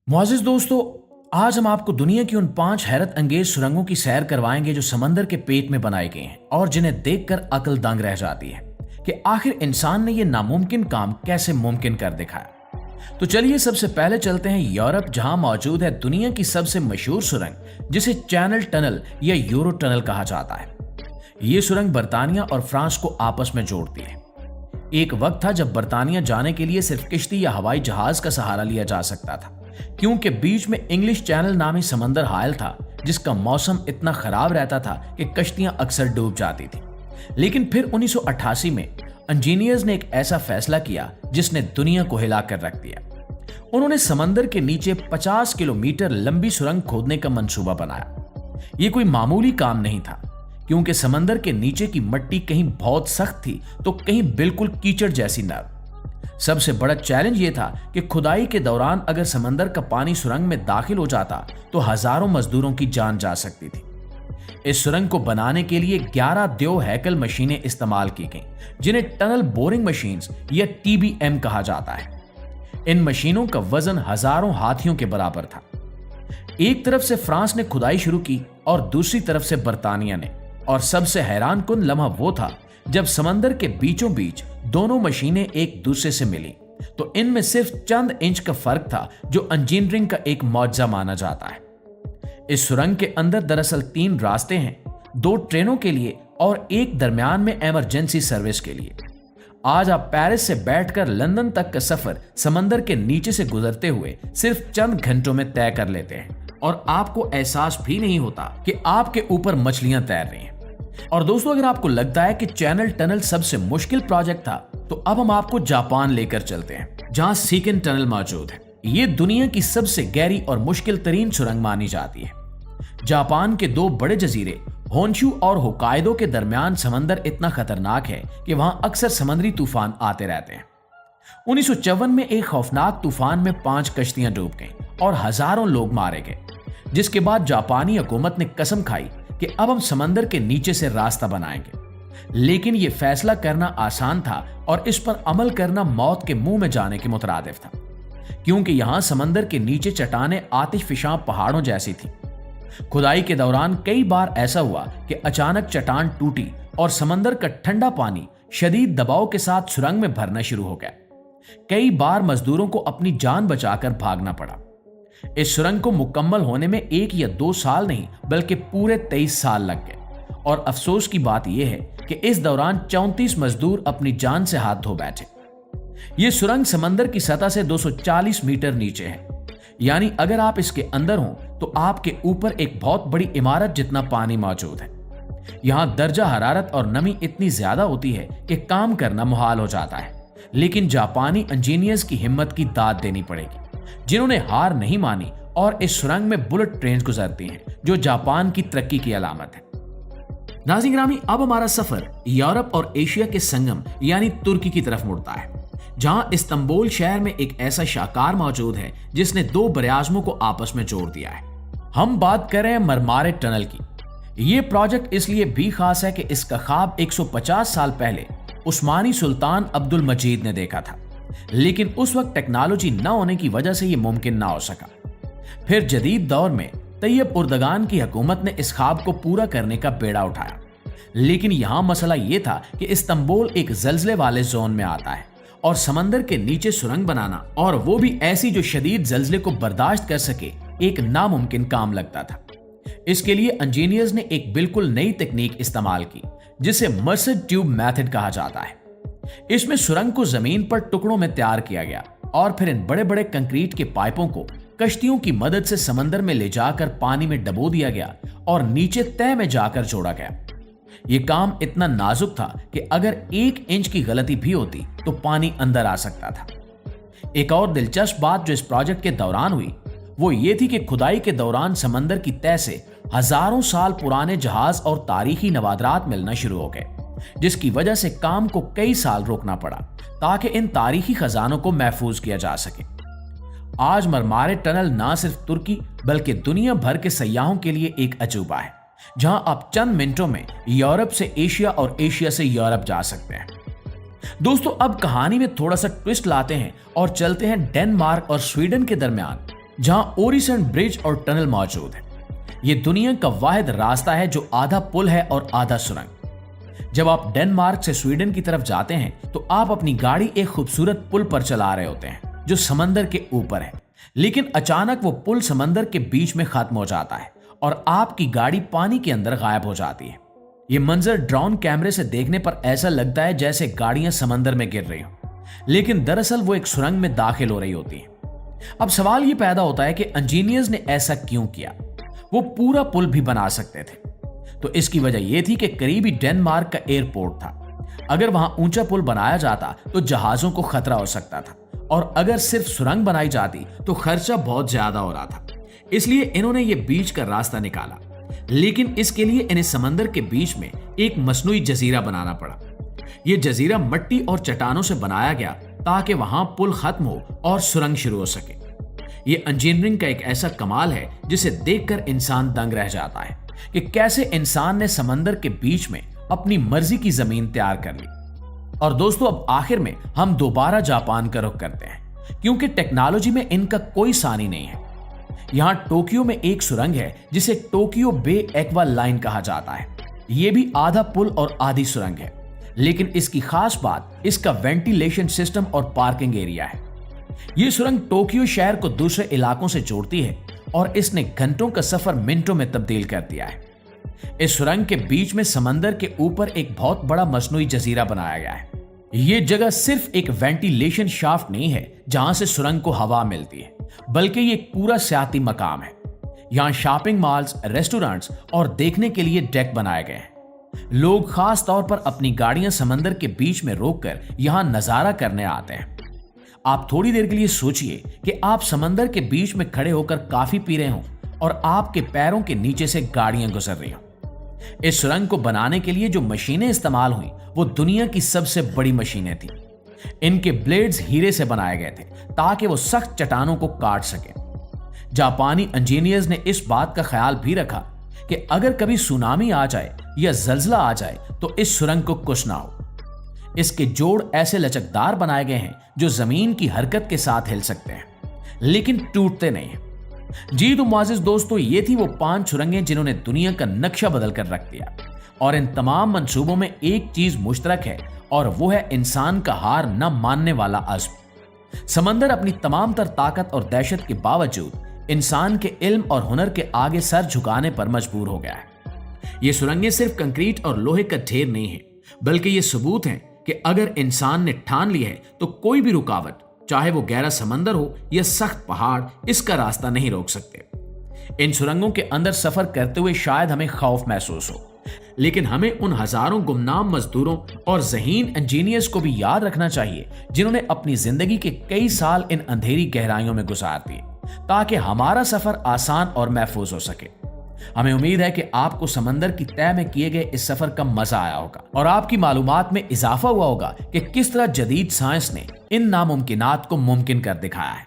मुआज़िज़ दोस्तों, आज हम आपको दुनिया की उन 5 हैरत अंगेज सुरंगों की सैर करवाएंगे जो समंदर के पेट में बनाए गए हैं और जिन्हें देखकर अक्ल दंग रह जाती है कि आखिर इंसान ने यह नामुमकिन काम कैसे मुमकिन कर दिखाया। तो चलिए सबसे पहले चलते हैं यूरोप, जहां मौजूद है दुनिया की सबसे मशहूर सुरंग जिसे चैनल टनल या यूरो टनल कहा जाता है। ये सुरंग बर्तानिया और फ्रांस को आपस में जोड़ती है। एक वक्त था जब बर्तानिया जाने के लिए सिर्फ किश्ती या हवाई जहाज का सहारा लिया जा सकता था, क्योंकि बीच में इंग्लिश चैनल नामी समंदर हायल था जिसका मौसम इतना खराब रहता था कि कश्तियां अक्सर डूब जाती थी। लेकिन फिर 1988 में इंजीनियर्स ने एक ऐसा फैसला किया जिसने दुनिया को हिला कर रख दिया। उन्होंने समंदर के नीचे 50 किलोमीटर लंबी सुरंग खोदने का मंसूबा बनाया। यह कोई मामूली काम नहीं था, क्योंकि समंदर के नीचे की मिट्टी कहीं बहुत सख्त थी तो कहीं बिल्कुल कीचड़ जैसी नरम। सबसे बड़ा चैलेंज यह था कि खुदाई के दौरान अगर समंदर का पानी सुरंग में दाखिल हो जाता तो हजारों मजदूरों की जान जा सकती थी। इस सुरंग को बनाने के लिए 11 देव हैकल मशीनें इस्तेमाल की गईं, जिन्हें टनल बोरिंग मशीन्स या टीबीएम कहा जाता है। इन मशीनों का वजन हजारों हाथियों के बराबर था। एक तरफ से फ्रांस ने खुदाई शुरू की और दूसरी तरफ से बर्तानिया ने, और सबसे हैरान कुन लम्हा वो था जब समंदर के बीचों बीच दोनों मशीनें एक दूसरे से मिली तो इनमें सिर्फ चंद इंच का फर्क था, जो इंजीनियरिंग का एक मौजज़ा माना जाता है। इस सुरंग के अंदर दरअसल 3 रास्ते हैं, 2 ट्रेनों के लिए और एक दरमियान में इमरजेंसी सर्विस के लिए। आज आप पेरिस से बैठकर लंदन तक का सफर समंदर के नीचे से गुजरते हुए सिर्फ चंद घंटों में तय कर लेते हैं और आपको एहसास भी नहीं होता कि आपके ऊपर मछलियां तैर रही हैं। और दोस्तों, अगर आपको लगता है कि चैनल टनल सबसे मुश्किल प्रोजेक्ट था, तो अब हम आपको जापान लेकर चलते हैं, जहां सीकन टनल मौजूद है। ये दुनिया की सबसे गहरी और मुश्किल तरीन सुरंग मानी जाती है। जापान के 2 बड़े जजीरे होन्शु और होकाइडो के दरमियान समंदर इतना खतरनाक है कि वहां अक्सर समुद्री तूफान आते रहते हैं। 1954 में एक खौफनाक तूफान में 5 कश्तियां डूब गईं और हजारों लोग मारे गए, जिसके बाद जापानी हुकूमत ने कसम खाई कि अब हम समंदर के नीचे से रास्ता बनाएंगे। लेकिन यह फैसला करना आसान था और इस पर अमल करना मौत के मुंह में जाने के मुतरादिफ था, क्योंकि यहां समंदर के नीचे चट्टानें आतिशफिशां पहाड़ों जैसी थी। खुदाई के दौरान कई बार ऐसा हुआ कि अचानक चट्टान टूटी और समंदर का ठंडा पानी शदीद दबाव के साथ सुरंग में भरना शुरू हो गया। कई बार मजदूरों को अपनी जान बचाकर भागना पड़ा। इस सुरंग को मुकम्मल होने में 1 या 2 साल नहीं बल्कि पूरे 23 साल लग गए। और अफसोस की बात यह है कि इस दौरान 34 मजदूर अपनी जान से हाथ धो बैठे। यह सुरंग समंदर की सतह से 240 मीटर नीचे है, यानी अगर आप इसके अंदर हो तो आपके ऊपर एक बहुत बड़ी इमारत जितना पानी मौजूद है। यहां दर्जा हरारत और नमी इतनी ज्यादा होती है कि काम करना मुहाल हो जाता है। लेकिन जापानी इंजीनियर्स की हिम्मत की दाद देनी पड़ेगी, जिन्होंने हार नहीं मानी और इस सुरंग में बुलेट ट्रेन गुजरती हैं, जो जापान की तरक्की की अलामत है। नाज़रीन गिरामी, अब हमारा सफर यूरोप और एशिया के संगम यानी तुर्की की तरफ मुड़ता है, जहां इस्तांबुल शहर में एक ऐसा शाहकार मौजूद है जिसने 2 बरआज़मों को आपस में जोड़ दिया है। हम बात कर रहे हैं मरमारे टनल की। यह प्रोजेक्ट इसलिए भी खास है कि इसका ख्वाब 150 साल पहले उस्मानी सुल्तान अब्दुल मजीद ने देखा था, लेकिन उस वक्त टेक्नोलॉजी न होने की वजह से यह मुमकिन ना हो सका। फिर जदीद दौर में तैयब उर्दगान की हुकूमत ने इस ख्वाब को पूरा करने का बेड़ा उठाया। लेकिन यहां मसला यह था कि इस्तांबुल एक जलजले वाले जोन में आता है और समंदर के नीचे सुरंग बनाना, और वो भी ऐसी जो शदीद जलजले को बर्दाश्त कर सके, एक नामुमकिन काम लगता था। इसके लिए इंजीनियर्स ने एक बिल्कुल नई तकनीक इस्तेमाल की, जिसे मर्सर ट्यूब मेथड कहा जाता है। इसमें सुरंग को जमीन पर टुकड़ों में तैयार किया गया और फिर इन बड़े बड़े कंक्रीट के पाइपों को कश्तियों की मदद से समंदर में ले जाकर पानी में डबो दिया गया और नीचे तह में जाकर जोड़ा गया। यह काम इतना नाजुक था कि अगर 1 इंच की गलती भी होती तो पानी अंदर आ सकता था। एक और दिलचस्प बात जो इस प्रोजेक्ट के दौरान हुई वो ये थी कि खुदाई के दौरान समंदर की तह से हजारों साल पुराने जहाज और तारीखी नवादरात मिलना शुरू हो गए, जिसकी वजह से काम को कई साल रोकना पड़ा ताकि इन तारीखी खजानों को महफूज किया जा सके। आज मरमारे टनल ना सिर्फ तुर्की बल्कि दुनिया भर के सयाहों के लिए एक अजूबा है, जहां आप चंद मिनटों में यूरोप से एशिया और एशिया से यूरोप जा सकते हैं। दोस्तों, अब कहानी में थोड़ा सा ट्विस्ट लाते हैं और चलते हैं डेनमार्क और स्वीडन के दरमियान जहां ओरिसन ब्रिज और टनल मौजूद है। ये दुनिया का वाहिद रास्ता है जो आधा पुल है और आधा सुरंग। जब आप डेनमार्क से स्वीडन की तरफ जाते हैं तो आप अपनी गाड़ी एक खूबसूरत पुल पर चला रहे होते हैं जो समंदर के ऊपर है, लेकिन अचानक वो पुल समंदर के बीच में खत्म हो जाता है और आपकी गाड़ी पानी के अंदर गायब हो जाती है। ये मंजर ड्रोन कैमरे से देखने पर ऐसा लगता है जैसे गाड़ियां समंदर में गिर रही हो, लेकिन दरअसल वो एक सुरंग में दाखिल हो रही होती है। अब सवाल ये पैदा होता है कि इंजीनियर्स ने ऐसा क्यों किया? वो पूरा पुल भी बना सकते थे। तो इसकी वजह यह थी कि करीबी डेनमार्क का एयरपोर्ट था। अगर वहां ऊंचा पुल बनाया जाता तो जहाजों को खतरा हो सकता था, और अगर सिर्फ सुरंग बनाई जाती तो खर्चा बहुत ज्यादा हो रहा था। इसलिए इन्होंने ये बीच का रास्ता निकाला, लेकिन इसके लिए इन्हें समंदर के बीच में एक मसनूई जजीरा बनाना पड़ा। यह जजीरा मिट्टी और चट्टानों से बनाया गया ताकि वहां पुल खत्म हो और सुरंग शुरू हो सके। यह इंजीनियरिंग का एक ऐसा कमाल है जिसे देखकर इंसान दंग रह जाता है कि कैसे इंसान ने समंदर के बीच में अपनी मर्जी की जमीन तैयार कर ली। और दोस्तों, अब आखिर में हम दोबारा जापान का रुख करते हैं, क्योंकि टेक्नोलॉजी में इनका कोई सानी नहीं है। यहां टोक्यो में एक सुरंग है जिसे टोक्यो बे एक्वा लाइन कहा जाता है। यह भी आधा पुल और आधी सुरंग है, लेकिन इसकी खास बात इसका वेंटिलेशन सिस्टम और पार्किंग एरिया है। यह सुरंग टोक्यो शहर को दूसरे इलाकों से जोड़ती है और इसने घंटों का सफर मिनटों में तब्दील कर दिया है। इस सुरंग के बीच में समंदर के ऊपर एक बहुत बड़ा मसनूई जजीरा बनाया गया है। यह जगह सिर्फ एक वेंटिलेशन शाफ्ट नहीं है जहां से सुरंग को हवा मिलती है, बल्कि ये एक पूरा सियाती मकाम है। यहां शॉपिंग मॉल्स, रेस्टोरेंट्स और देखने के लिए डेक बनाए गए हैं। लोग खास तौर पर अपनी गाड़ियां समंदर के बीच में रोककर यहां नजारा करने आते हैं। आप थोड़ी देर के लिए सोचिए कि आप समंदर के बीच में खड़े होकर कॉफी पी रहे हो और आपके पैरों के नीचे से गाड़ियां गुजर रही हो। इस सुरंग को बनाने के लिए जो मशीनें इस्तेमाल हुई वो दुनिया की सबसे बड़ी मशीनें थी। इनके ब्लेड्स हीरे से बनाए गए थे ताकि वो सख्त चट्टानों को काट सके। जापानी इंजीनियर्स ने इस बात का ख्याल भी रखा कि अगर कभी सुनामी आ जाए या जल्जला आ जाए तो इस सुरंग को कुछ ना हो। इसके जोड़ ऐसे लचकदार बनाए गए हैं जो जमीन की हरकत के साथ हिल सकते हैं, लेकिन टूटते नहीं हैं। जी तो मुआजिज दोस्तों, ये थी वो 5 सुरंगें जिन्होंने दुनिया का नक्शा बदल कर रख दिया। और इन तमाम मंसूबों में एक चीज मुश्तरक है, और वो है इंसान का हार न मानने वाला अज़्म। समंदर अपनी तमाम तर ताकत और दहशत के बावजूद इंसान के इल्म और हुनर के आगे सर झुकाने पर मजबूर हो गया है। ये सुरंगें सिर्फ कंक्रीट और लोहे का ढेर नहीं है, बल्कि ये सबूत हैं कि अगर इंसान ने ठान लिया है तो कोई भी रुकावट, चाहे वो गहरा समंदर हो या सख्त पहाड़, इसका रास्ता नहीं रोक सकते। इन सुरंगों के अंदर सफर करते हुए शायद हमें खौफ महसूस हो, लेकिन हमें उन हजारों गुमनाम मजदूरों और ज़हीन इंजीनियर्स को भी याद रखना चाहिए जिन्होंने अपनी जिंदगी के कई साल इन अंधेरी गहराइयों में गुजार दिए ताकि हमारा सफर आसान और महफूज हो सके। हमें उम्मीद है कि आपको समंदर की तह में किए गए इस सफर का मजा आया होगा और आपकी मालूमात में इजाफा हुआ होगा कि किस तरह जदीद साइंस ने इन नामुमकिनात को मुमकिन कर दिखाया है।